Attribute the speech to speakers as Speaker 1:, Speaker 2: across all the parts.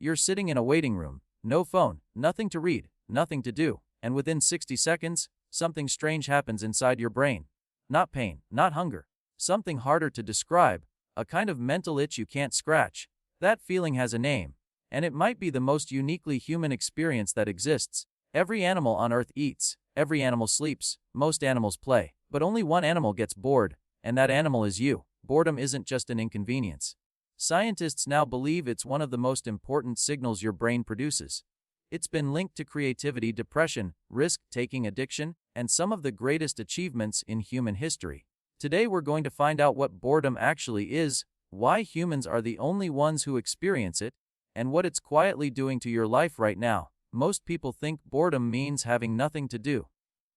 Speaker 1: You're sitting in a waiting room, no phone, nothing to read, nothing to do, and within 60 seconds, something strange happens inside your brain. Not pain, not hunger. Something harder to describe, a kind of mental itch you can't scratch. That feeling has a name, and it might be the most uniquely human experience that exists. Every animal on Earth eats, every animal sleeps, most animals play, but only one animal gets bored, and that animal is you. Boredom isn't just an inconvenience. Scientists now believe it's one of the most important signals your brain produces. It's been linked to creativity, depression, risk-taking, addiction, and some of the greatest achievements in human history. Today we're going to find out what boredom actually is, why humans are the only ones who experience it, and what it's quietly doing to your life right now. Most people think boredom means having nothing to do.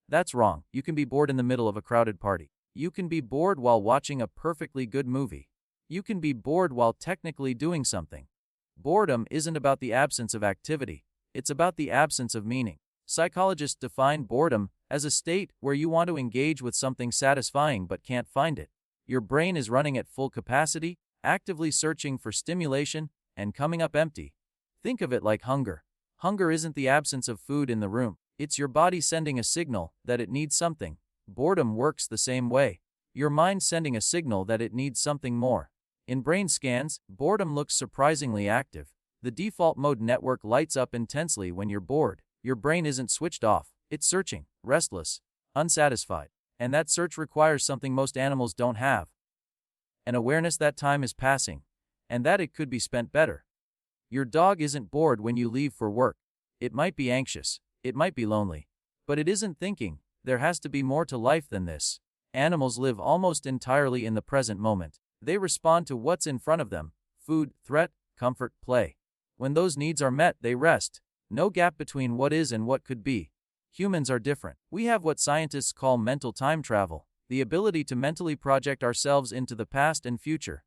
Speaker 1: That's wrong. You can be bored in the middle of a crowded party. You can be bored while watching a perfectly good movie. You can be bored while technically doing something. Boredom isn't about the absence of activity. It's about the absence of meaning. Psychologists define boredom as a state where you want to engage with something satisfying but can't find it. Your brain is running at full capacity, actively searching for stimulation, and coming up empty. Think of it like hunger. Hunger isn't the absence of food in the room. It's your body sending a signal that it needs something. Boredom works the same way. Your mind sending a signal that it needs something more. In brain scans, boredom looks surprisingly active. The default mode network lights up intensely when you're bored. Your brain isn't switched off. It's searching, restless, unsatisfied. And that search requires something most animals don't have. An awareness that time is passing, and that it could be spent better. Your dog isn't bored when you leave for work. It might be anxious, it might be lonely, but it isn't thinking. There has to be more to life than this. Animals live almost entirely in the present moment. They respond to what's in front of them: food, threat, comfort, play. When those needs are met, they rest. No gap between what is and what could be. Humans are different. We have what scientists call mental time travel, the ability to mentally project ourselves into the past and future.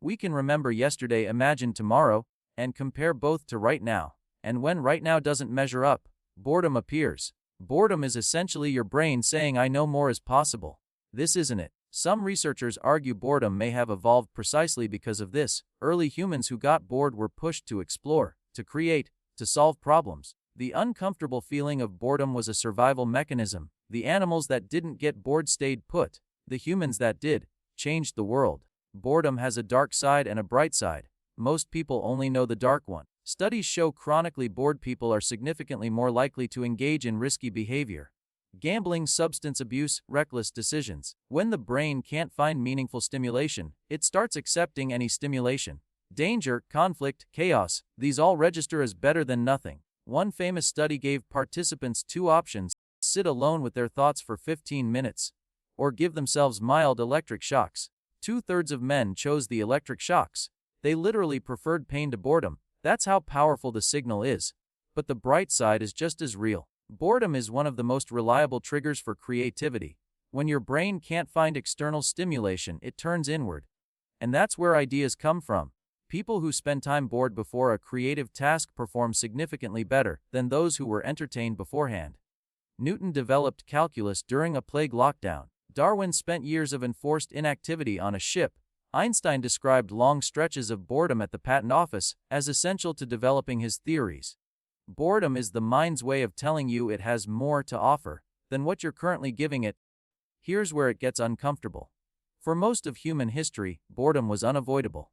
Speaker 1: We can remember yesterday, imagine tomorrow, and compare both to right now. And when right now doesn't measure up, boredom appears. Boredom is essentially your brain saying, I know more is possible. This isn't it. Some researchers argue boredom may have evolved precisely because of this. Early humans who got bored were pushed to explore, to create, to solve problems. The uncomfortable feeling of boredom was a survival mechanism. The animals that didn't get bored stayed put. The humans that did changed the world. Boredom has a dark side and a bright side. Most people only know the dark one. Studies show chronically bored people are significantly more likely to engage in risky behavior. Gambling, substance abuse, reckless decisions. When the brain can't find meaningful stimulation, it starts accepting any stimulation. Danger, conflict, chaos, these all register as better than nothing. One famous study gave participants two options: sit alone with their thoughts for 15 minutes, or give themselves mild electric shocks. 2/3 of men chose the electric shocks. They literally preferred pain to boredom. That's how powerful the signal is. But the bright side is just as real. Boredom is one of the most reliable triggers for creativity. When your brain can't find external stimulation, it turns inward. And that's where ideas come from. People who spend time bored before a creative task perform significantly better than those who were entertained beforehand. Newton developed calculus during a plague lockdown. Darwin spent years of enforced inactivity on a ship. Einstein described long stretches of boredom at the patent office as essential to developing his theories. Boredom is the mind's way of telling you it has more to offer than what you're currently giving it. Here's where it gets uncomfortable. For most of human history, boredom was unavoidable.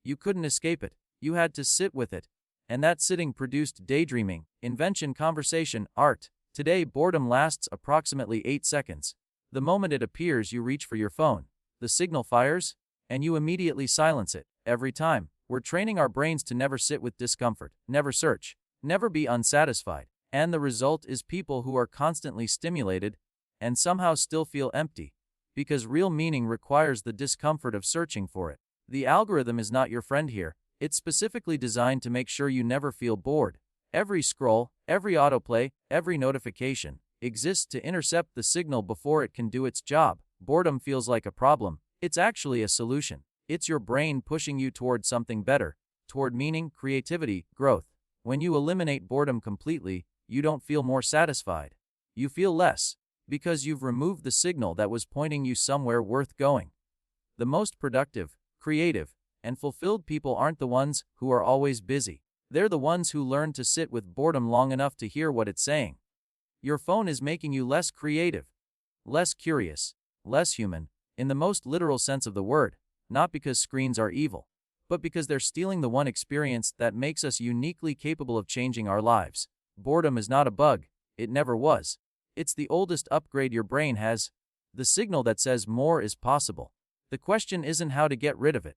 Speaker 1: You couldn't escape it. You had to sit with it. And that sitting produced daydreaming, invention, conversation, art. Today, boredom lasts approximately 8 seconds. The moment it appears, you reach for your phone. The signal fires, and you immediately silence it. Every time, we're training our brains to never sit with discomfort, never search, never be unsatisfied. And the result is people who are constantly stimulated and somehow still feel empty, because real meaning requires the discomfort of searching for it. The algorithm is not your friend here. It's specifically designed to make sure you never feel bored. Every scroll, every autoplay, every notification exists to intercept the signal before it can do its job. Boredom feels like a problem. It's actually a solution. It's your brain pushing you toward something better, toward meaning, creativity, growth. When you eliminate boredom completely, you don't feel more satisfied. You feel less, because you've removed the signal that was pointing you somewhere worth going. The most productive, creative, and fulfilled people aren't the ones who are always busy. They're the ones who learn to sit with boredom long enough to hear what it's saying. Your phone is making you less creative, less curious, less human, in the most literal sense of the word, not because screens are evil, but because they're stealing the one experience that makes us uniquely capable of changing our lives. Boredom is not a bug, it never was. It's the oldest upgrade your brain has, the signal that says more is possible. The question isn't how to get rid of it.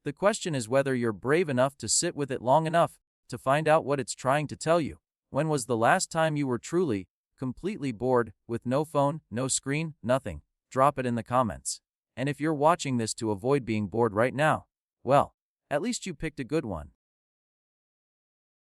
Speaker 1: The question is whether you're brave enough to sit with it long enough to find out what it's trying to tell you. When was the last time you were truly, completely bored, with no phone, no screen, nothing? Drop it in the comments. And if you're watching this to avoid being bored right now, well, at least you picked a good one.